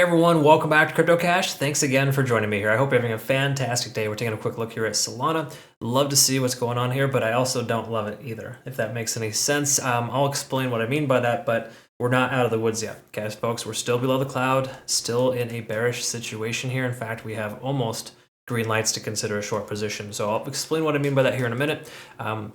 everyone, welcome back to Crypto Cash. Thanks again for joining me here. I hope you're having a fantastic day. We're taking a quick look here at Solana. Love to see what's going on here, but I also don't love it either, if that makes any sense. I'll explain what I mean by that, but we're not out of the woods yet. Okay, folks, we're still below the cloud, still in a bearish situation here. In fact, we have almost green lights to consider a short position. So I'll explain what I mean by that here in a minute.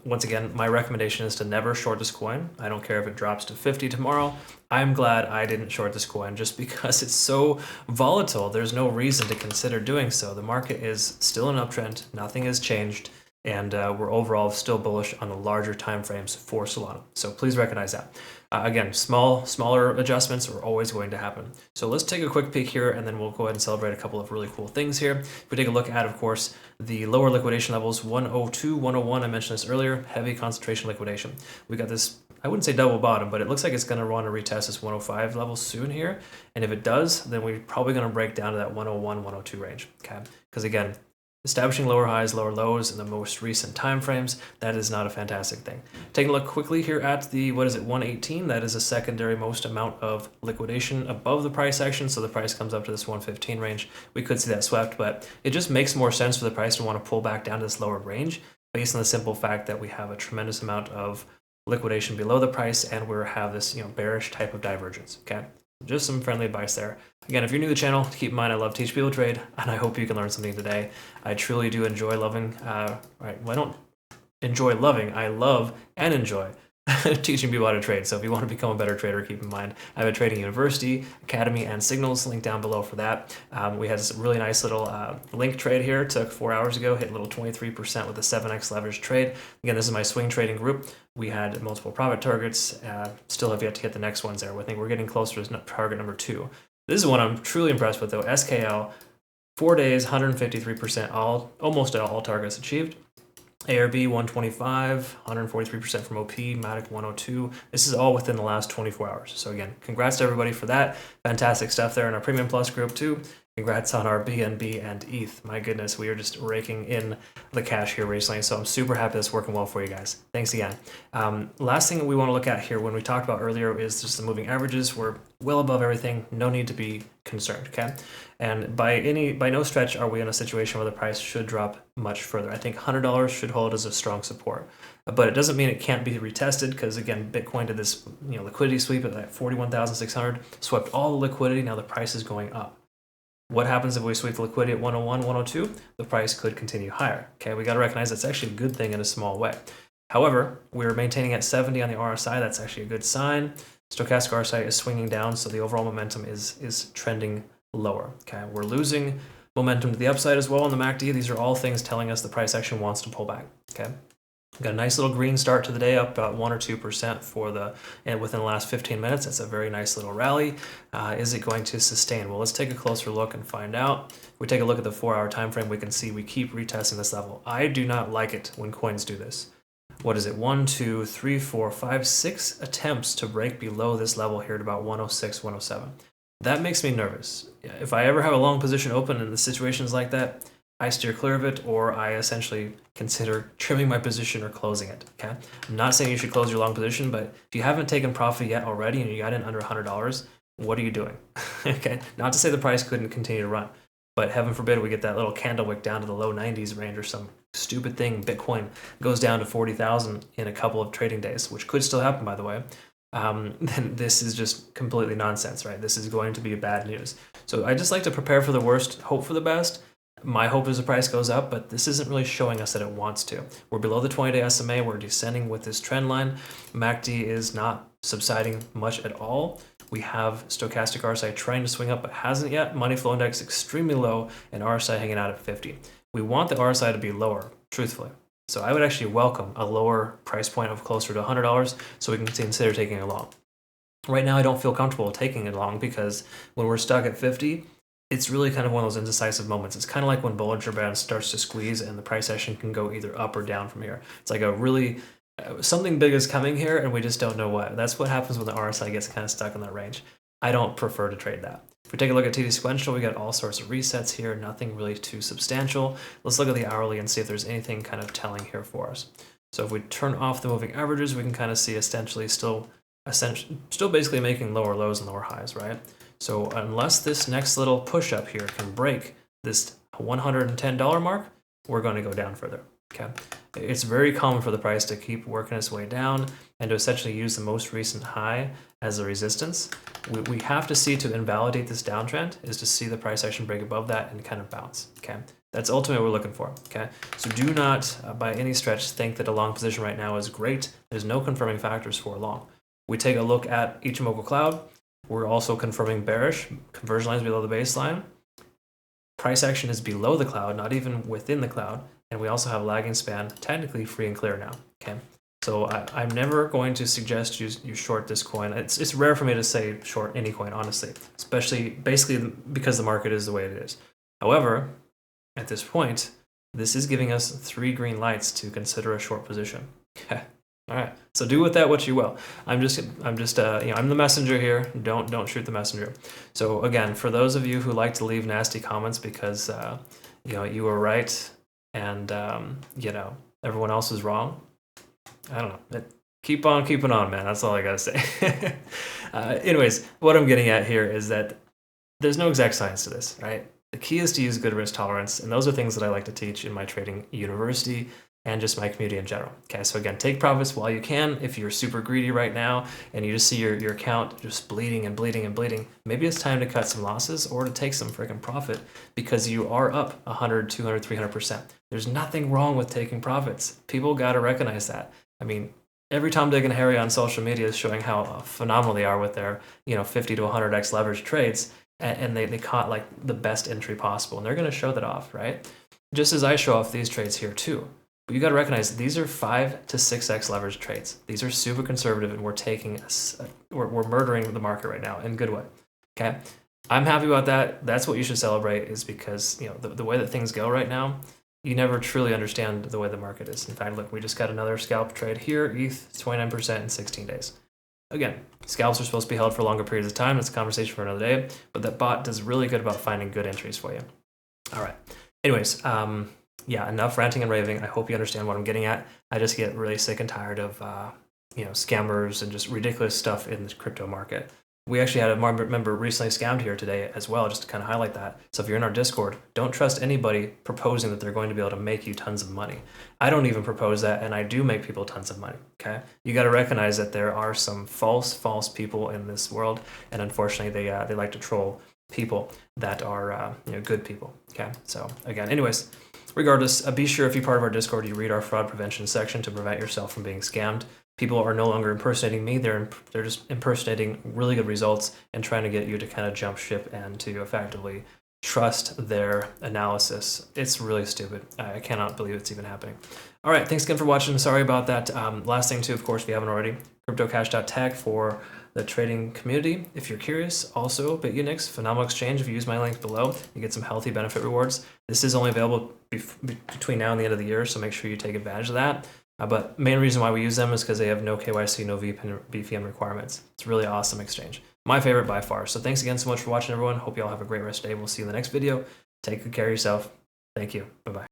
Once again, my recommendation is to never short this coin. I don't care if it drops to 50 tomorrow. I'm glad I didn't short this coin just because it's so volatile. There's no reason to consider doing so. The market is still in an uptrend. Nothing has changed. And we're overall still bullish on the larger time frames for Solana. So please recognize that. Again, smaller adjustments are always going to happen. So let's take a quick peek here, and then we'll go ahead and celebrate a couple of really cool things here. If we take a look at, of course, the lower liquidation levels, 102, 101, I mentioned this earlier, heavy concentration liquidation. We got this, I wouldn't say double bottom, but it looks like it's going to want to retest this 105 level soon here. And if it does, then we're probably going to break down to that 101, 102 range. Okay, because again, establishing lower highs, lower lows in the most recent time frames, that is not a fantastic thing. Taking a look quickly here at the, 118, that is a secondary most amount of liquidation above the price action, so the price comes up to this 115 range. We could see that swept, but it just makes more sense for the price to want to pull back down to this lower range based on the simple fact that we have a tremendous amount of liquidation below the price and we have this bearish type of divergence. Okay, just some friendly advice there. Again, if you're new to the channel, keep in mind I love to teach people to trade, and I hope you can learn something today. I truly do enjoy loving, I don't enjoy loving, I love and enjoy teaching people how to trade. So if you want to become a better trader, keep in mind I have a trading university, academy, and signals linked down below for that. We had this really nice little link trade here. It took 4 hours ago, hit a little 23% with a 7x leverage trade. Again, this is my swing trading group. We had multiple profit targets, still have yet to hit the next ones there. I think we're getting closer to target number 2. This is one I'm truly impressed with though. SKL, 4 days, 153%, almost all targets achieved. ARB 125, 143% from OP, Matic 102. This is all within the last 24 hours. So again, congrats to everybody for that. Fantastic stuff there in our Premium Plus group too. Congrats on our BNB and ETH. My goodness, we are just raking in the cash here recently. So I'm super happy that's working well for you guys. Thanks again. Last thing we want to look at here when we talked about earlier is just the moving averages. We're well above everything. No need to be concerned, okay? And by no stretch are we in a situation where the price should drop much further. I think $100 should hold as a strong support. But it doesn't mean it can't be retested because, again, Bitcoin did this liquidity sweep at that 41,600, swept all the liquidity. Now the price is going up. What happens if we sweep the liquidity at 101, 102? The price could continue higher. Okay, we got to recognize that's actually a good thing in a small way. However, we're maintaining at 70 on the RSI. That's actually a good sign. Stochastic RSI is swinging down, so the overall momentum is trending lower. Okay, we're losing momentum to the upside as well on the MACD. These are all things telling us the price action wants to pull back. Okay. Got a nice little green start to the day, up about 1 or 2% and within the last 15 minutes. That's a very nice little rally. Is it going to sustain? Well, let's take a closer look and find out. If we take a look at the 4-hour time frame, we can see we keep retesting this level. I do not like it when coins do this. What is it? 1, 2, 3, 4, 5, 6 attempts to break below this level here at about 106, 107. That makes me nervous. If I ever have a long position open in the situations like that, I steer clear of it, or I essentially consider trimming my position or closing it. Okay, I'm not saying you should close your long position, but if you haven't taken profit yet already and you got in under $100, what are you doing? Okay, not to say the price couldn't continue to run, but heaven forbid we get that little candle wick down to the low 90s range or some stupid thing. Bitcoin goes down to 40,000 in a couple of trading days, which could still happen, by the way. Then this is just completely nonsense, right? This is going to be bad news. So I just like to prepare for the worst, hope for the best. My hope is the price goes up, but this isn't really showing us that it wants to. We're below the 20-day SMA. We're descending with this trend line. MACD is not subsiding much at all. We have stochastic RSI trying to swing up, but hasn't yet. Money flow index extremely low, and RSI hanging out at 50. We want the RSI to be lower, truthfully. So I would actually welcome a lower price point of closer to $100 so we can consider taking it long. Right now, I don't feel comfortable taking it long because when we're stuck at 50, it's really kind of one of those indecisive moments. It's kind of like when Bollinger Band starts to squeeze and the price action can go either up or down from here. It's like a really, something big is coming here and we just don't know what. That's what happens when the RSI gets kind of stuck in that range. I don't prefer to trade that. If we take a look at TD sequential, we got all sorts of resets here, nothing really too substantial. Let's look at the hourly and see if there's anything kind of telling here for us. So if we turn off the moving averages, we can kind of see essentially still basically making lower lows and lower highs, right? So unless this next little push up here can break this $110 mark, we're going to go down further. Okay, it's very common for the price to keep working its way down and to essentially use the most recent high as a resistance. We have to see, to invalidate this downtrend, is to see the price action break above that and kind of bounce. Okay, that's ultimately what we're looking for. Okay, so do not by any stretch think that a long position right now is great. There's no confirming factors for a long. We take a look at Ichimoku Cloud. We're also confirming bearish, conversion lines below the baseline. Price action is below the cloud, not even within the cloud. And we also have lagging span, technically free and clear now. Okay, so I'm never going to suggest you short this coin. It's rare for me to say short any coin, honestly, especially basically because the market is the way it is. However, at this point, this is giving us 3 green lights to consider a short position. Okay. All right, so do with that what you will. I'm just I'm the messenger here. Don't shoot the messenger. So again, for those of you who like to leave nasty comments because you were right and everyone else is wrong, I don't know. Keep on keeping on, man. That's all I gotta say. Anyways, what I'm getting at here is that there's no exact science to this, right? The key is to use good risk tolerance, and those are things that I like to teach in my trading university and just my community in general. Okay, so again, take profits while you can. If you're super greedy right now and you just see your account just bleeding and bleeding and bleeding, maybe it's time to cut some losses or to take some freaking profit because you are up 100, 200, 300%. There's nothing wrong with taking profits. People gotta recognize that. I mean, every Tom, Dick, and Harry on social media is showing how phenomenal they are with their 50 to 100x leverage trades, and they caught like the best entry possible, and they're gonna show that off, right? Just as I show off these trades here too. But you got to recognize these are 5 to 6x leverage trades. These are super conservative, and we're murdering the market right now in a good way. Okay, I'm happy about that. That's what you should celebrate, is because the way that things go right now, you never truly understand the way the market is. In fact, look, we just got another scalp trade here. ETH 29% in 16 days. Again, scalps are supposed to be held for longer periods of time. That's a conversation for another day. But that bot does really good about finding good entries for you. All right. Anyways. Yeah, enough ranting and raving. I hope you understand what I'm getting at. I just get really sick and tired of scammers and just ridiculous stuff in the crypto market. We actually had a member recently scammed here today as well, just to kind of highlight that. So if you're in our Discord, don't trust anybody proposing that they're going to be able to make you tons of money. I don't even propose that, and I do make people tons of money. Okay, you got to recognize that there are some false people in this world, and unfortunately, they like to troll people that are good people. Okay, so again, anyways. Regardless, be sure if you're part of our Discord, you read our fraud prevention section to prevent yourself from being scammed. People are no longer impersonating me. They're just impersonating really good results and trying to get you to kind of jump ship and to effectively trust their analysis. It's really stupid. I cannot believe it's even happening. All right, thanks again for watching. Sorry about that. Last thing too, of course, if you haven't already, cryptocash.tech for the trading community. If you're curious, also Bitunix, phenomenal exchange. If you use my link below, you get some healthy benefit rewards. This is only available between now and the end of the year, so make sure you take advantage of that. But main reason why we use them is because they have no KYC, no VPN requirements. It's a really awesome exchange. My favorite by far. So thanks again so much for watching, everyone. Hope you all have a great rest of the day. We'll see you in the next video. Take good care of yourself. Thank you. Bye-bye.